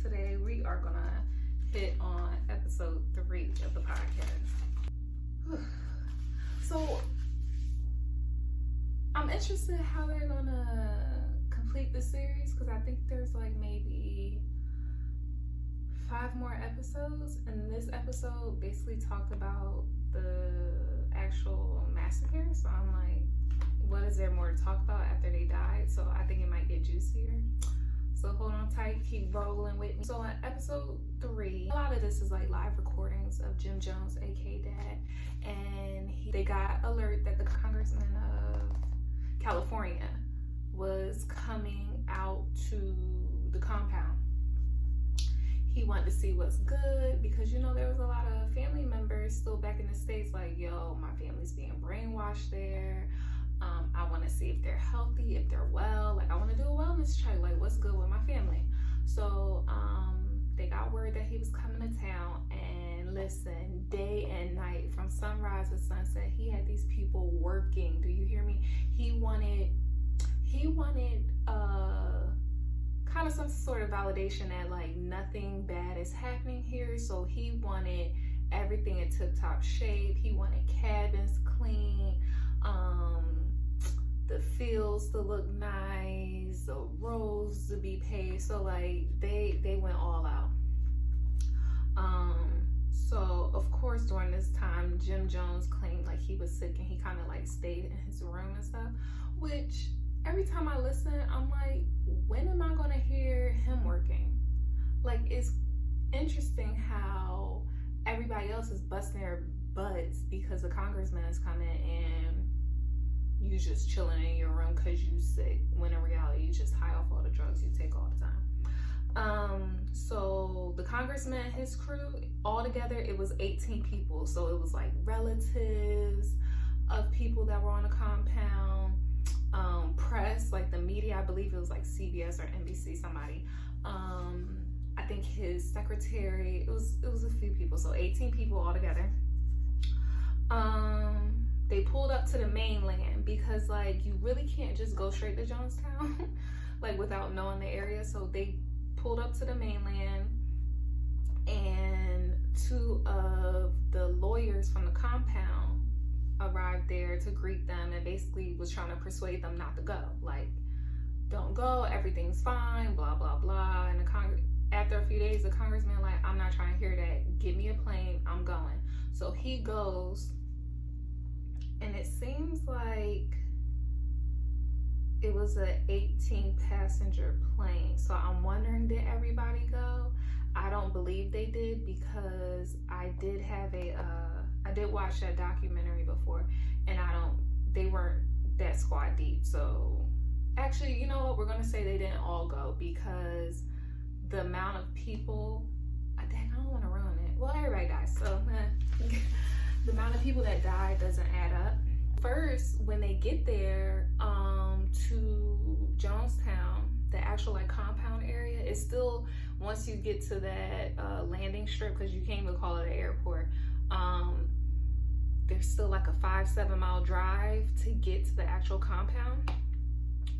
today we are gonna hit on episode 3 of the podcast. So I'm interested how they're gonna complete the series, because I think there's like maybe 5 more episodes, and this episode basically talked about the actual massacre. So I'm like, what is there more to talk about after they died? So I think it might get juicier. So hold on tight, keep rolling with me. So in episode 3, a lot of this is like live recordings of Jim Jones, aka Dad, and they got alert that the congressman of California was coming out to the compound. He wanted to see what's good, because there was a lot of family members still back in the States like, yo, my family's being brainwashed there. I want to see if they're healthy, if they're well. Like, I want to do a wellness check. Like, what's good with my family? So they got word that he was coming to town, and listen, day and night, from sunrise to sunset, he had these people working. Do you hear me? He wanted kind of some sort of validation that like nothing bad is happening here. So he wanted everything in tip-top shape. He wanted cabins clean, the fields to look nice, the roads to be paved. So like they went all out. So of course during this time Jim Jones claimed like he was sick, and he kind of like stayed in his room and stuff, which every time I listen, I'm like, when am I gonna hear him working? Like, it's interesting how everybody else is busting their butts because the congressman is coming and you just chilling in your room because you sick, when in reality you just high off all the drugs you take all the time. So the congressman and his crew, all together it was 18 people. So it was like relatives of people that were on the compound, press, like the media, I believe it was like CBS or NBC, somebody. I think his secretary, it was a few people, so 18 people all together. They pulled up to the mainland because like you really can't just go straight to Jonestown like without knowing the area. So they pulled up to the mainland, and 2 of the lawyers from the compound arrived there to greet them, and basically was trying to persuade them not to go. Like, don't go, everything's fine, blah blah blah. And after a few days, the congressman like, I'm not trying to hear that, give me a plane, I'm going. So he goes, and it seems like it was a 18-passenger plane. So I'm wondering, did everybody go? I don't believe they did, because I did watch that documentary before, and they weren't that squad deep. So actually, you know what, we're gonna say they didn't all go, because the amount of people, I don't want to ruin it. Well, everybody dies, so the amount of people that died doesn't add up. First, when they get there to Jonestown, the actual like compound area is still, once you get to that landing strip, because you can't even call it an airport, there's still like a 5-7 mile drive to get to the actual compound.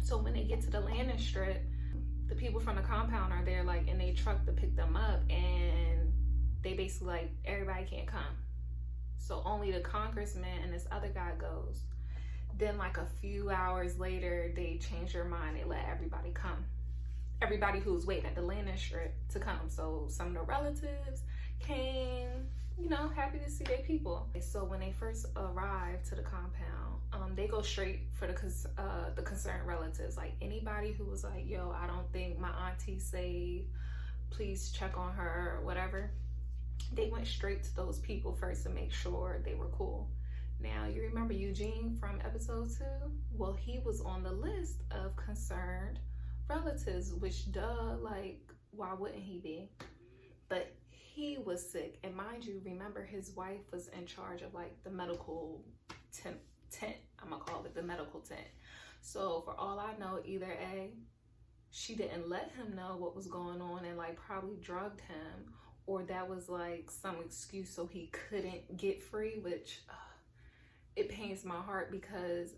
So when they get to the landing strip, the people from the compound are there like in a truck to pick them up, and they basically like, everybody can't come. So only the congressman and this other guy goes. Then like a few hours later, they change their mind. They let everybody come. Everybody who's waiting at the landing strip to come. So some of the relatives came, happy to see their people. So when they first arrive to the compound, they go straight for the concerned relatives. Like anybody who was like, yo, I don't think my auntie's safe, please check on her, or whatever. They went straight to those people first to make sure they were cool. Now, you remember Eugene from episode 2? Well, he was on the list of concerned relatives, which like, why wouldn't he be? But he was sick, and mind you, remember his wife was in charge of like the medical tent, I'm gonna call it the medical tent. So for all I know, either A, she didn't let him know what was going on and like probably drugged him, or that was like some excuse so he couldn't get free, which it pains my heart, because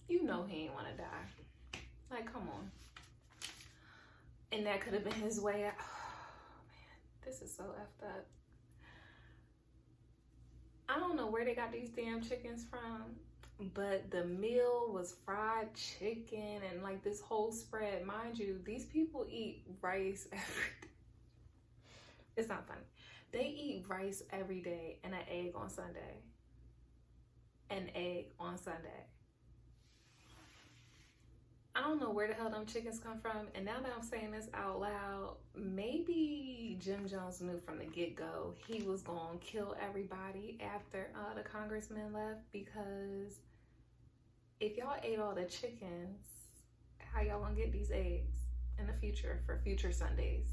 he ain't want to die. Like, come on. And that could have been his way out. This is so effed up. I don't know where they got these damn chickens from, but the meal was fried chicken and like this whole spread. Mind you, these people eat rice every day. It's not funny. They eat rice every day and an egg on Sunday. An egg on Sunday. I don't know where the hell them chickens come from. And now that I'm saying this out loud, maybe Jim Jones knew from the get-go he was gonna kill everybody after the congressman left, because if y'all ate all the chickens, how y'all gonna get these eggs in the future for future Sundays?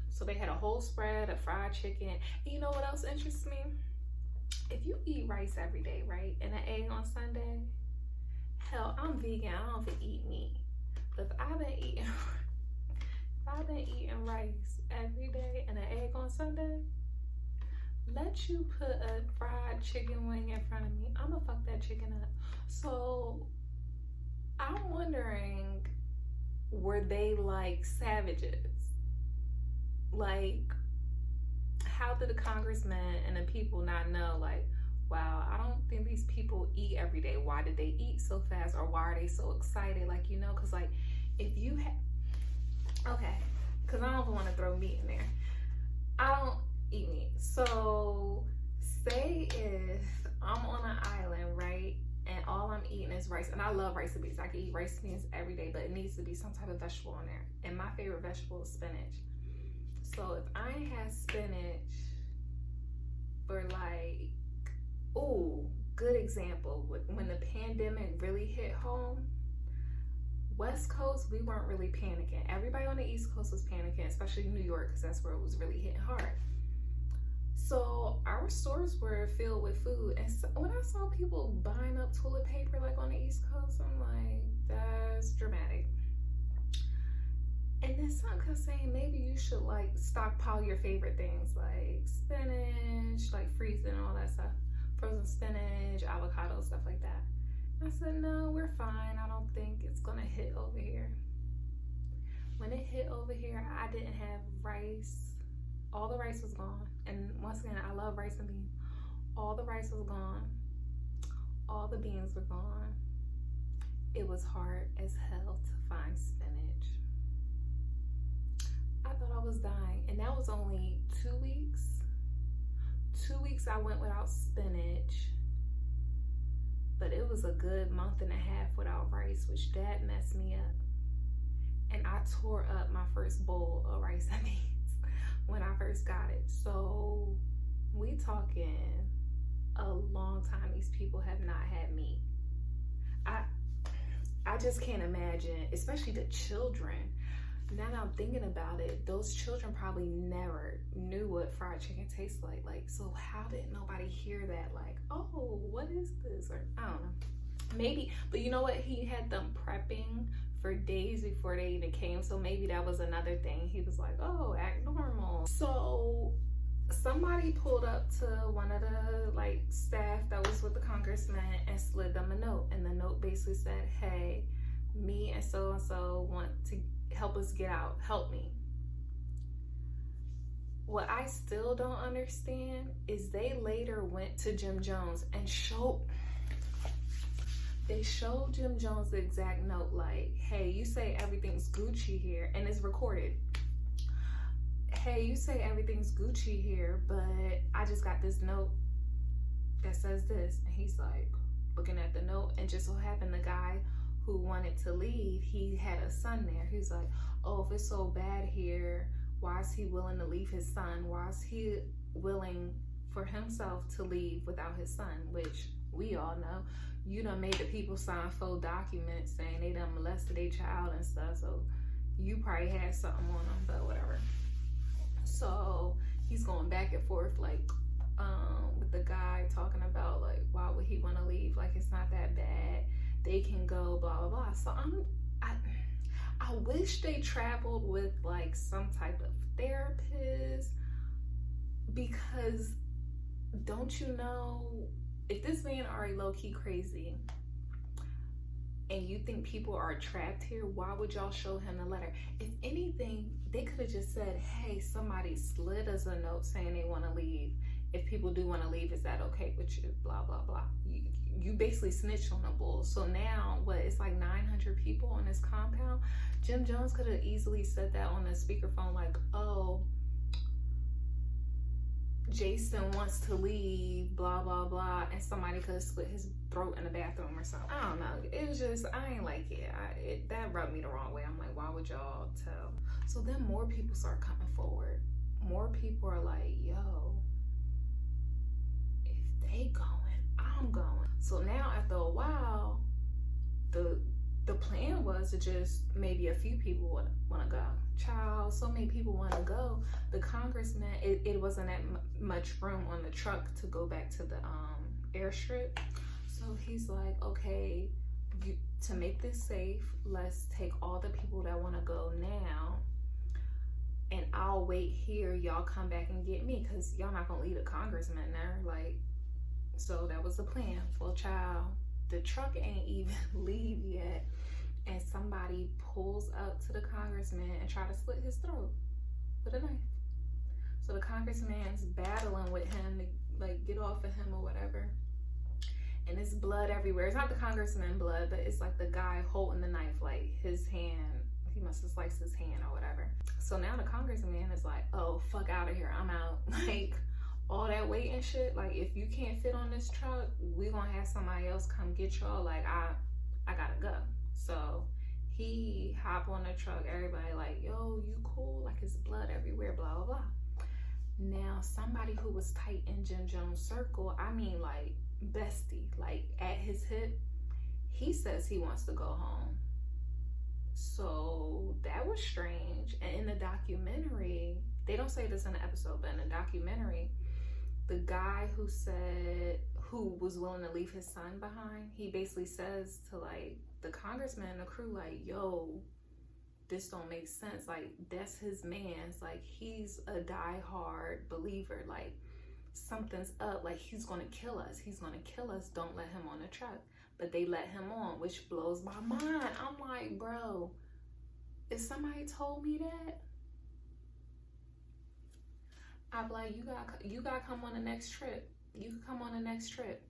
So they had a whole spread of fried chicken. And you know what else interests me? If you eat rice every day, right, and an egg on Sunday, hell, I'm vegan. I don't even eat meat. But if I've been eating rice every day and an egg on Sunday, let you put a fried chicken wing in front of me, I'ma fuck that chicken up. So I'm wondering, were they like savages? Like, how did the congressman and the people not know, like, wow, I don't think these people eat every day. Why did they eat so fast? Or why are they so excited? Like, you know, because like, if you have, okay, because I don't want to throw meat in there. I don't eat meat. So say if I'm on an island, right, and all I'm eating is rice, and I love rice and beans. I can eat rice and beans every day, but it needs to be some type of vegetable in there. And my favorite vegetable is spinach. So if I ain't had spinach for like, ooh, good example, when the pandemic really hit home, West Coast, we weren't really panicking. Everybody on the East Coast was panicking, especially New York, because that's where it was really hitting hard. So our stores were filled with food. And so when I saw people buying up toilet paper like on the East Coast, I'm like, that's dramatic. And then some kept saying maybe you should like stockpile your favorite things like spinach, like freezing and all that stuff. Frozen spinach, avocado, stuff like that. I said, no, we're fine. I don't think it's gonna hit over here. When it hit over here, I didn't have rice. All the rice was gone. And once again, I love rice and beans. All the rice was gone. All the beans were gone. It was hard as hell to find spinach. I thought I was dying. And that was only 2 weeks. 2 weeks I went without spinach. But it was a good month and a half without rice, which that messed me up. And I tore up my first bowl of rice and beans when I first got it. So we talking a long time these people have not had meat. I just can't imagine, especially the children. Now that I'm thinking about it, those children probably never knew what fried chicken tastes like. Like, so how did nobody hear that? Like, oh, what is this? Or I don't know. Maybe, but you know what? He had them prepping for days before they even came. So maybe that was another thing. He was like, oh, act normal. So somebody pulled up to one of the like staff that was with the congressman and slid them a note. And the note basically said, hey, me and so want to help us get out. Help me. What I still don't understand is they later went to Jim Jones and showed Jim Jones the exact note, like, hey, you say everything's Gucci here, and it's recorded. Hey, you say everything's Gucci here, but I just got this note that says this. And he's like looking at the note, and just so happened the guy who wanted to leave, he had a son there. He's like, oh, if it's so bad here, why is he willing to leave his son? Why is he willing for himself to leave without his son? Which we all know, you done made the people sign full documents saying they done molested their child and stuff, so you probably had something on them, but whatever. So he's going back and forth like with the guy talking about like, why would he want to leave? Like, it's not that bad. They can go, blah, blah, blah. So I wish they traveled with like some type of therapist, because don't you know, if this man already low-key crazy, and you think people are trapped here, why would y'all show him the letter? If anything, they could have just said, hey, somebody slid us a note saying they want to leave. If people do want to leave, is that okay with you? Blah, blah, blah. You basically snitched on the bull. So now, what, it's like 900 people on this compound? Jim Jones could have easily said that on the speakerphone, like, oh, Jason wants to leave, blah, blah, blah, and somebody could have slit his throat in the bathroom or something. I don't know. It was just, I ain't like it. That rubbed me the wrong way. I'm like, why would y'all tell? So then more people start coming forward. More people are like, yo, if they going, I'm going. So now after a while, the plan was to just, maybe a few people would want to go. Child, so many people want to go. The congressman, it wasn't that much room on the truck to go back to the airstrip. So he's like, okay, to make this safe, let's take all the people that want to go now, and I'll wait here. Y'all come back and get me, because y'all not going to leave the congressman there. Like, so that was the plan. Well, child, the truck ain't even leave yet, and somebody pulls up to the congressman and try to slit his throat with a knife. So the congressman's battling with him to like get off of him or whatever, and it's blood everywhere. It's not the congressman blood, but it's like the guy holding the knife, like his hand, he must have sliced his hand or whatever. So now the congressman is like, oh, fuck out of here, I'm out. Like, all that weight and shit, like, if you can't fit on this truck, we gonna have somebody else come get y'all. Like, I gotta go. So he hop on the truck, everybody like, yo, you cool? Like, it's blood everywhere, blah, blah, blah. Now, somebody who was tight in Jim Jones' circle, I mean, like, bestie, like, at his hip, he says he wants to go home. So that was strange. And in the documentary, they don't say this in the episode, but in the documentary, the guy who was willing to leave his son behind, he basically says to like the congressman and the crew, like, yo, this don't make sense. Like, that's his man's, like, he's a diehard believer. Like, something's up. Like, he's gonna kill us. He's gonna kill us. Don't let him on the truck. But they let him on, which blows my mind. I'm like, bro, if somebody told me that, I'd be like, you gotta come on the next trip. You can come on the next trip.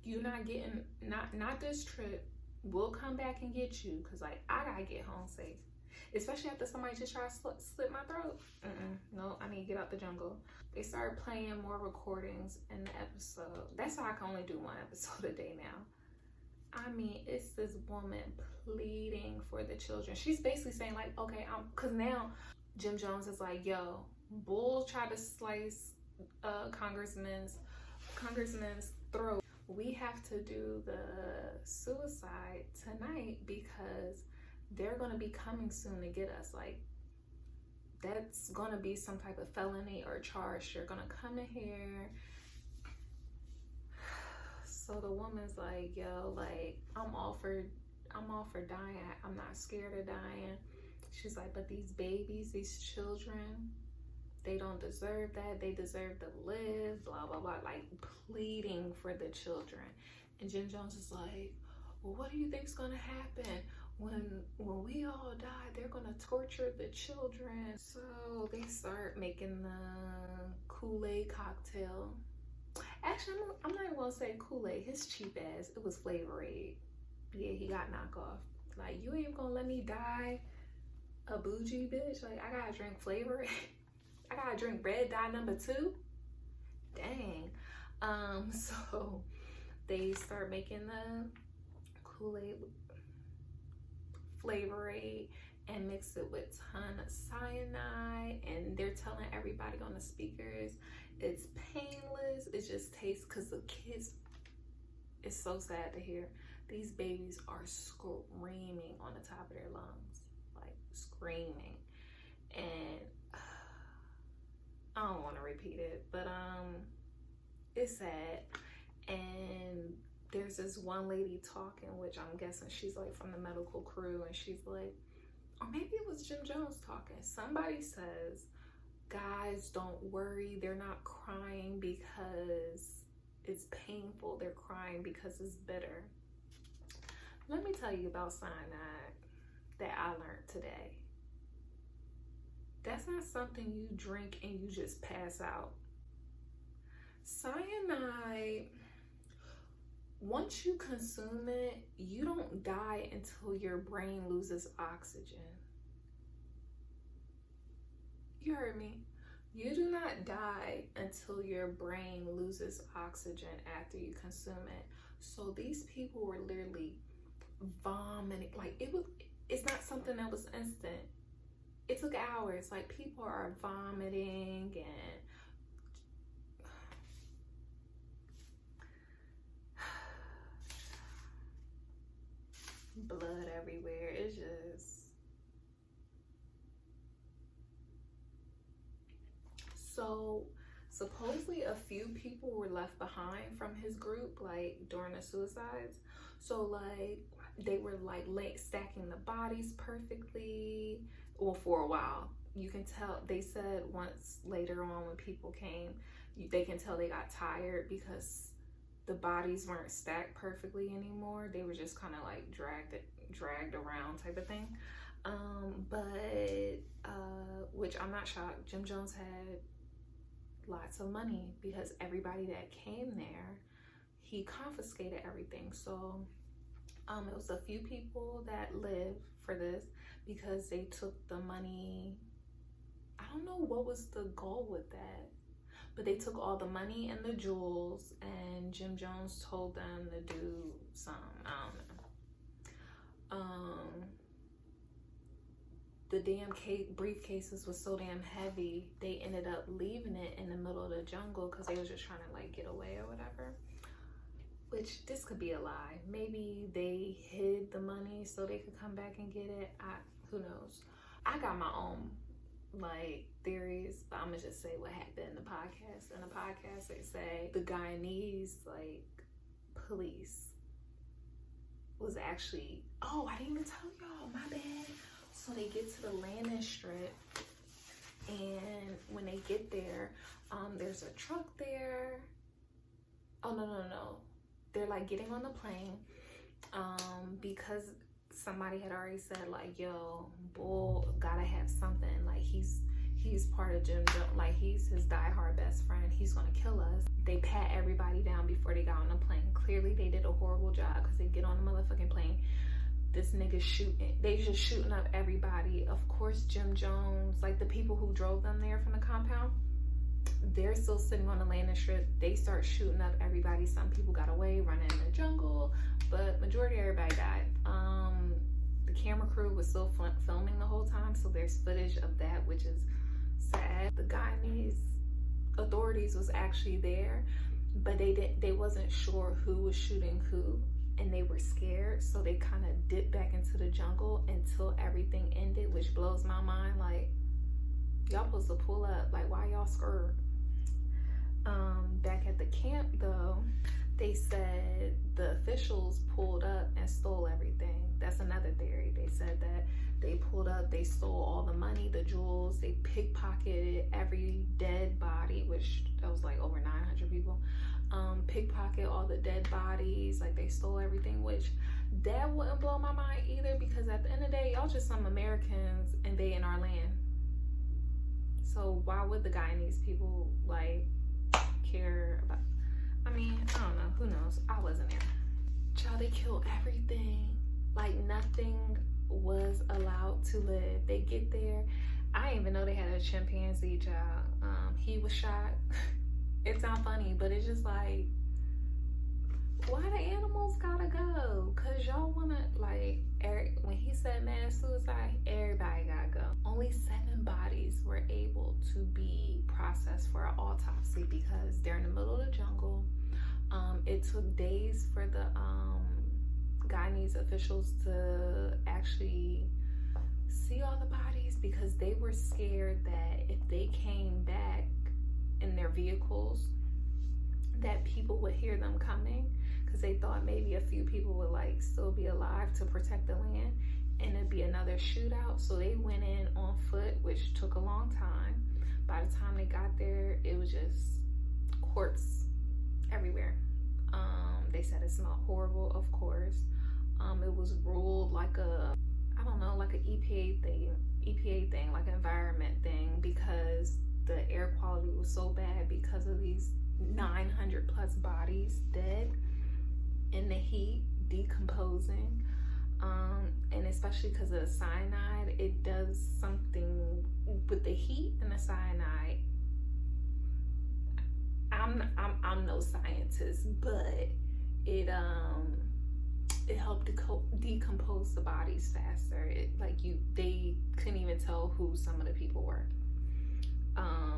You're not getting, not this trip. We'll come back and get you, because like, I gotta get home safe. Especially after somebody just tried to slit my throat. No, I need to get out the jungle. They started playing more recordings in the episode. That's why I can only do one episode a day now. I mean, it's this woman pleading for the children. She's basically saying like, okay, because now Jim Jones is like, yo, Bull tried to slice congressman's throat. We have to do the suicide tonight because they're going to be coming soon to get us. Like, that's going to be some type of felony or charge. They're going to come in here. So the woman's like, yo, like, I'm all for dying. I'm not scared of dying. She's like, but these babies, these children, they don't deserve that. They deserve to live, blah, blah, blah. Like, pleading for the children. And Jim Jones is like, well, what do you think's gonna happen? When we all die, they're gonna torture the children. So they start making the Kool-Aid cocktail. Actually, I'm not even gonna say Kool-Aid. His cheap ass, it was Flavor Aid. Yeah, he got knockoff. Like, you ain't gonna let me die a bougie bitch. Like, I gotta drink Flavor Aid. I gotta drink Red Dye #2. Dang. So they start making the Kool-Aid Flavor Aid and mix it with a ton of cyanide, and they're telling everybody on the speakers it's painless, it just tastes, because the kids, it's so sad to hear, these babies are screaming on the top of their lungs, like screaming. And I don't want to repeat it, but it's sad. And there's this one lady talking, which I'm guessing she's like from the medical crew, and she's like, or maybe it was Jim Jones talking. Somebody says, guys, don't worry, they're not crying because it's painful, they're crying because it's bitter. Let me tell you about cyanide that I learned today. That's not something you drink and you just pass out. Cyanide, once you consume it, you don't die until your brain loses oxygen. You heard me? You do not die until your brain loses oxygen after you consume it. So these people were literally vomiting. Like, it's not something that was instant. It took hours. Like, people are vomiting and blood everywhere. It's just so supposedly a few people were left behind from his group, like during the suicides. So like they were like stacking the bodies perfectly. Well, for a while, you can tell. They said once later on when people came, they can tell they got tired because the bodies weren't stacked perfectly anymore. They were just kind of like dragged around type of thing. Which I'm not shocked. Jim Jones had lots of money because everybody that came there, he confiscated everything. So it was a few people that lived for this because they took the money. I don't know what was the goal with that, but they took all the money and the jewels, and Jim Jones told them to do some, I don't know. The damn briefcases was so damn heavy, they ended up leaving it in the middle of the jungle because they was just trying to like get away or whatever. Which, this could be a lie. Maybe they hid the money so they could come back and get it. Who knows? I got my own like theories, but I'm gonna just say what happened in the podcast. In the podcast, they say the Guyanese like police was actually, oh, I didn't even tell y'all, my bad. So they get to the landing strip, and when they get there, there's a truck there. Oh, no. They're like getting on the plane because somebody had already said like, yo, Bull gotta have something. Like he's part of Jim Jones, like he's his diehard best friend. He's gonna kill us. They pat everybody down before they got on the plane. Clearly they did a horrible job because they get on the motherfucking plane. This nigga's shooting. They just shooting up everybody. Of course, Jim Jones, like the people who drove them there from the compound, they're still sitting on the landing strip. They start shooting up everybody. Some people got away, running in the jungle, but majority of everybody died. The camera crew was still filming the whole time, so there's footage of that, which is sad. The Guyanese authorities was actually there, but they wasn't sure who was shooting who, and they were scared, so they kind of dipped back into the jungle until everything ended, which blows my mind. Like, y'all supposed to pull up. Like, why y'all scared? Back at the camp though, they said the officials pulled up and stole everything. That's another theory. They said that they pulled up, they stole all the money, the jewels, they pickpocketed every dead body, which that was like over 900 people. Pickpocket all the dead bodies, like they stole everything, which that wouldn't blow my mind either, because at the end of the day, y'all just some Americans and they in our land. So why would the Guyanese people like care about? I mean, I don't know, who knows? I wasn't there. Child, they killed everything. Like nothing was allowed to live. They get there. I didn't even know they had a chimpanzee, child. He was shot. It sounds funny, but it's just like, why the animals gotta go? Cause y'all wanna, like, when he said mass suicide, everybody gotta go. Only 7 bodies were able to be processed for an autopsy because they're in the middle of the jungle. It took days for the Guyanese officials to actually see all the bodies because they were scared that if they came back in their vehicles, that people would hear them coming, because they thought maybe a few people would like still be alive to protect the land and it'd be another shootout. So they went in on foot, which took a long time. By the time they got there, it was just corpse everywhere. They said it smelled horrible, of course. It was ruled like a, I don't know, like an EPA thing, like an environment thing, because the air quality was so bad because of these 900 plus bodies dead in the heat, decomposing. And especially because of the cyanide, it does something with the heat and the cyanide. I'm no scientist, but it helped decompose the bodies faster. They couldn't even tell who some of the people were.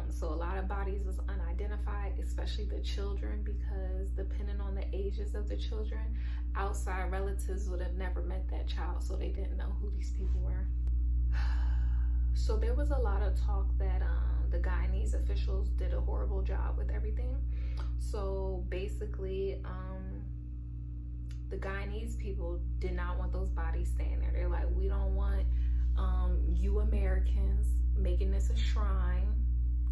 So a lot of bodies was unidentified, especially the children, because depending on the ages of the children, outside relatives would have never met that child, so they didn't know who these people were. So there was a lot of talk that the Guyanese officials did a horrible job with everything. So basically, the Guyanese people did not want those bodies staying there. They're like, we don't want you Americans making this a shrine.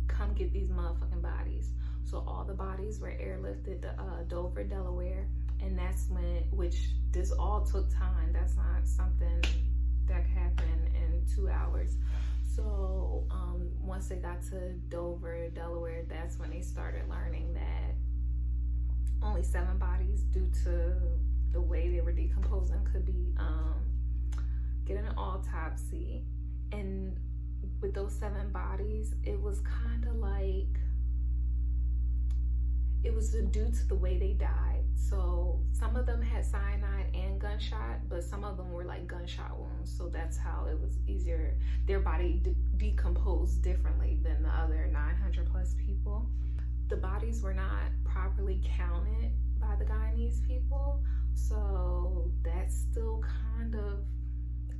Come get these motherfucking bodies. So all the bodies were airlifted to Dover, Delaware, and that's which this all took time. That's not something that could happen in 2 hours. So once they got to Dover, Delaware, that's when they started learning that only 7 bodies, due to the way they were decomposing, could be getting an autopsy. And with those 7 bodies, it was kind of like, it was due to the way they died. So some of them had cyanide and gunshot, but some of them were like gunshot wounds. So that's how it was easier. Their body decomposed differently than the other 900 plus people. The bodies were not properly counted by the Guyanese people. So that's still kind of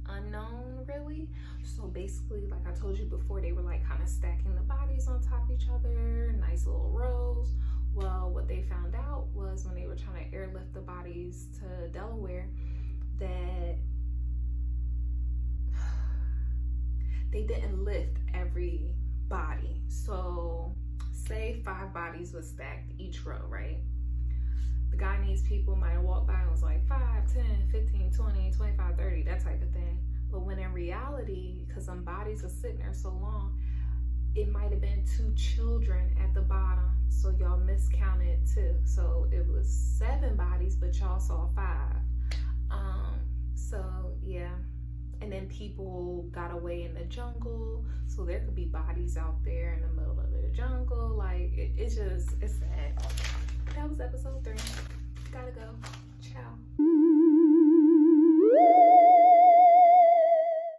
unknown, really. So basically, like I told you before, they were like kind of stacking the bodies on top of each other, nice little rows. Well, what they found out was when they were trying to airlift the bodies to Delaware, that they didn't lift every body. So say 5 bodies was stacked each row, right? The Guyanese people might have walked by and was like 5, 10, 15, 20, 25, 30, that type of thing. But when in reality, because some bodies are sitting there so long, it might have been 2 children at the bottom. So y'all miscounted too. So it was 7 bodies, but y'all saw 5. So yeah. And then people got away in the jungle. So there could be bodies out there in the middle of the jungle. Like, it's sad. That was episode 3. Gotta go. Ciao.